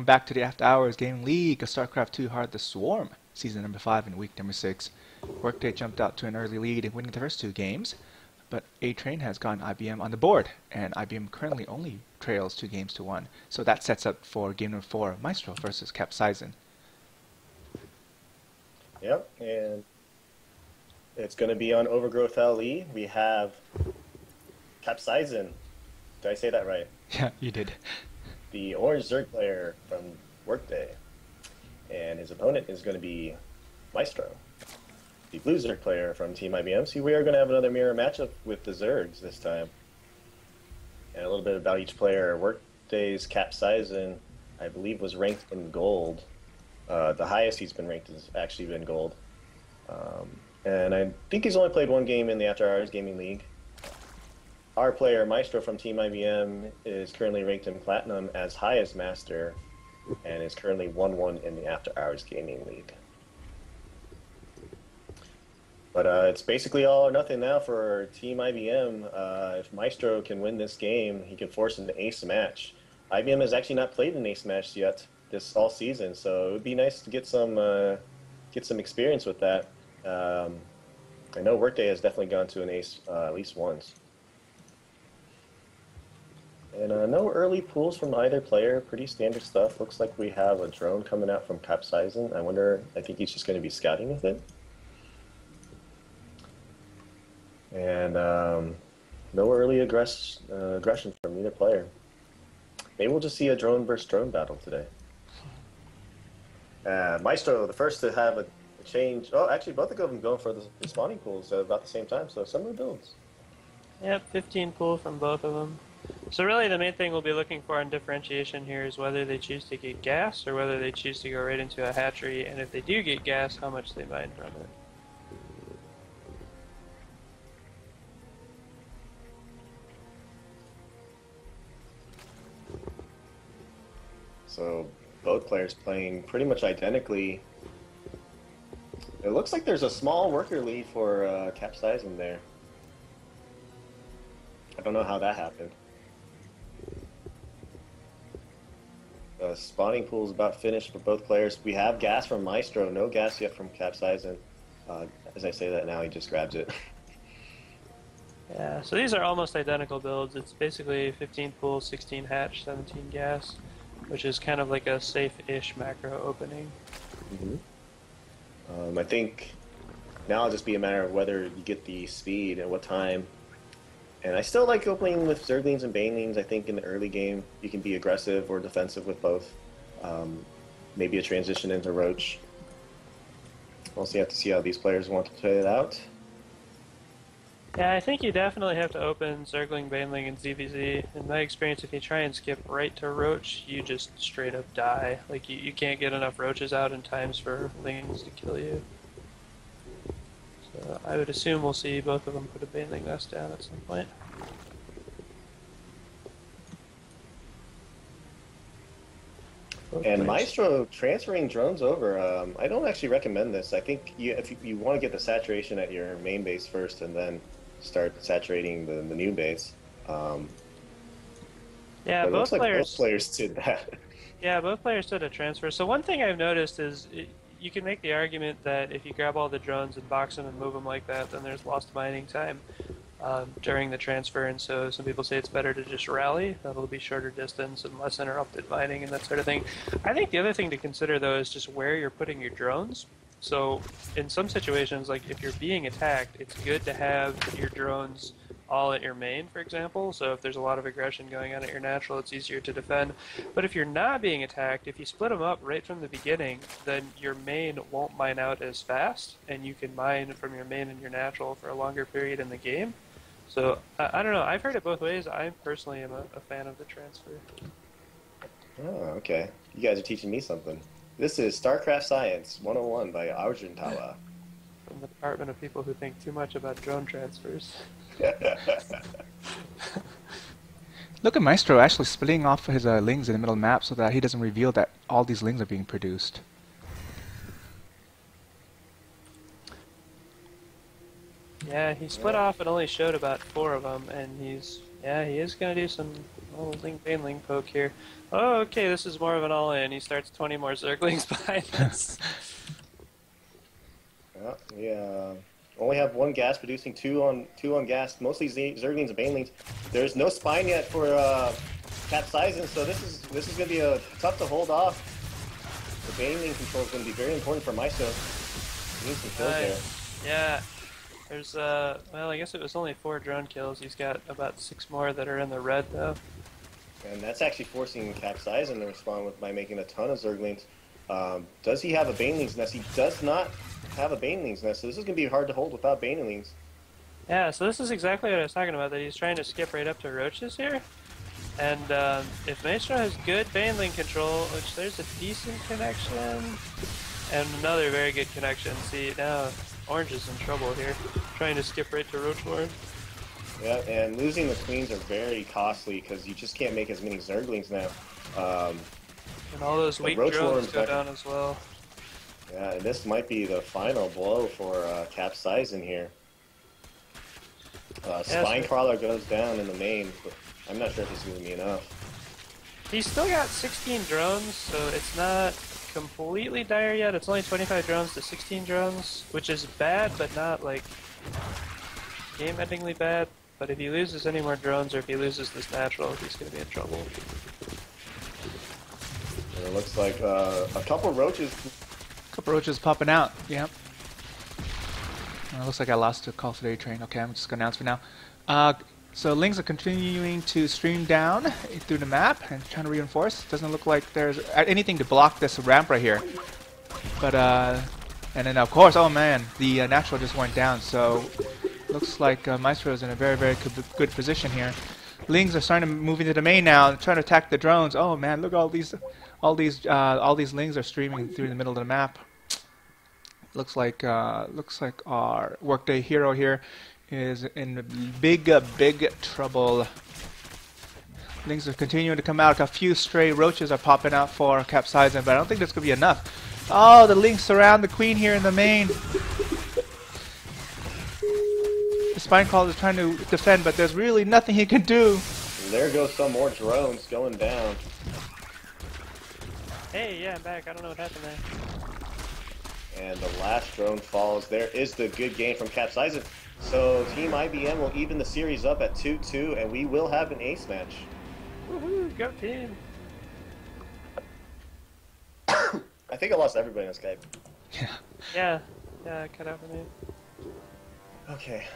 back to the After Hours Gaming League of Starcraft 2 The Swarm, Season number 5 and Week number 6. Workday jumped out to an early lead in winning the first 2 games, but ATrain has gotten IBM on the board, and IBM currently only trails 2 games to 1. So that sets up for game number 4, Maestro versus Capsaicin. Yep, and it's going to be on Overgrowth LE. We have Capsaicin. Did I say that right? Yeah, you did. The orange Zerg player from Workday. And his opponent is going to be Maestro, the blue Zerg player from Team IBM. So we are going to have another mirror matchup with the Zergs this time. And a little bit about each player. Workday's Capsaicin, I believe, was ranked in gold. The highest he's been ranked has actually been gold. And I think he's only played 1 game in the After Hours Gaming League. Our player, Maestro from Team IBM, is currently ranked in Platinum as high as Master, and is currently 1-1 in the After Hours Gaming League. But it's basically all or nothing now for Team IBM. If Maestro can win this game, he can force an ace match. IBM has actually not played an ace match yet this all season, so it would be nice to get some experience with that. I know Workday has definitely gone to an ace at least once. And no early pulls from either player, pretty standard stuff. Looks like we have a drone coming out from Capsaicin. I think he's just going to be scouting with it. And no early aggression from either player. Maybe we'll just see a drone versus drone battle today. Maestro, the first to have a change. Oh, actually, both of them going for the spawning pools at about the same time, so similar builds. Yep, 15 pool from both of them. So really the main thing we'll be looking for in differentiation here is whether they choose to get gas or whether they choose to go right into a hatchery, and if they do get gas, how much they mine from it. So both players playing pretty much identically. It looks like there's a small worker lead for Capsaicin there. I don't know how that happened. The spawning pool is about finished for both players. We have gas from Maestro, no gas yet from Capsaicin. As I say that now, he just grabs it. Yeah, so these are almost identical builds. It's basically 15 pool, 16 hatch, 17 gas, which is kind of like a safe-ish macro opening. I think now it'll just be a matter of whether you get the speed and what time. And I still like opening with Zerglings and Banelings. I think in the early game you can be aggressive or defensive with both. Maybe a transition into Roach. We'll have to see how these players want to play it out. Yeah, I think you definitely have to open Zergling, Baneling, and ZVZ. In my experience, if you try and skip right to Roach, you just straight up die. Like, you can't get enough Roaches out in times for Lings to kill you. So I would assume we'll see both of them put a Baneling nest down at some point. And Maestro transferring drones over, I don't actually recommend this. I think if you want to get the saturation at your main base first and then start saturating the new base. Yeah, both players did that. Yeah, both players did a transfer. So one thing I've noticed is you can make the argument that if you grab all the drones and box them and move them like that, then there's lost mining time during the transfer, and so some people say it's better to just rally. That'll be shorter distance and less interrupted mining and that sort of thing. I think the other thing to consider, though, is just where you're putting your drones. So in some situations, like if you're being attacked, it's good to have your drones all at your main, for example. So if there's a lot of aggression going on at your natural, it's easier to defend. But if you're not being attacked, if you split them up right from the beginning, then your main won't mine out as fast, and you can mine from your main and your natural for a longer period in the game. So I don't know. I've heard it both ways. I personally am a fan of the transfer. Oh, okay. You guys are teaching me something. This is Starcraft Science 101 by Argentower. From the Department of People Who Think Too Much About Drone Transfers. Look at Maestro actually splitting off his lings in the middle of the map so that he doesn't reveal that all these lings are being produced. Yeah, he split off and only showed about 4 of them, and he is going to do some Oh, Baneling poke here. Oh, okay, this is more of an all-in. He starts 20 more Zerglings behind us. We only have one gas producing, two on gas, mostly Zerglings and Banelings. There's no spine yet for Capsaicin, so this is going to be tough to hold off. The Baneling control is going to be very important for Maestro. He needs some kills there. Yeah. There's, well, I guess it was only 4 drone kills. He's got about 6 more that are in the red, though. And that's actually forcing Capsaicin to respond by making a ton of Zerglings. Does he have a Baneling's Nest? He does not have a Baneling's Nest, so this is going to be hard to hold without Banelings. Yeah, so this is exactly what I was talking about, that he's trying to skip right up to Roaches here. And if Maestro has good Baneling control, which there's a decent connection, and another very good connection. See, now Orange is in trouble here, trying to skip right to Roach Lord. Yeah, and losing the Queens are very costly because you just can't make as many Zerglings now. And all those weak drones go down as well. Yeah, and this might be the final blow for Capsaicin here. Spine Crawler goes down in the main, but I'm not sure if it's going to be enough. He's still got 16 drones, so it's not completely dire yet. It's only 25 drones to 16 drones, which is bad, but not like game-endingly bad. But if he loses any more drones, or if he loses this natural, he's going to be in trouble. And it looks like a couple roaches. Couple roaches popping out. Yep. It looks like I lost to call for the ATrain. Okay, I'm just going to announce for now. So Lings are continuing to stream down through the map and trying to reinforce. Doesn't look like there's anything to block this ramp right here. But and then of course, oh man, the natural just went down. So looks like Maestro is in a very, very good position here. Lings are starting to move into the main now, trying to attack the drones. Oh man, look at all these Lings are streaming through the middle of the map. Looks like our Workday hero here is in big trouble. Lings are continuing to come out. A few stray roaches are popping out for Capsaicin, but I don't think that's going to be enough. Oh, the Lings surround the Queen here in the main. The Spine Crawler is trying to defend, but there's really nothing he can do. And there goes some more drones going down. Hey, yeah, I'm back. I don't know what happened there. And the last drone falls. There is the good game from Capsaicin. So Team IBM will even the series up at 2-2, and we will have an ace match. Woohoo! Go team! I think I lost everybody on Skype. Yeah, cut out for me. Okay.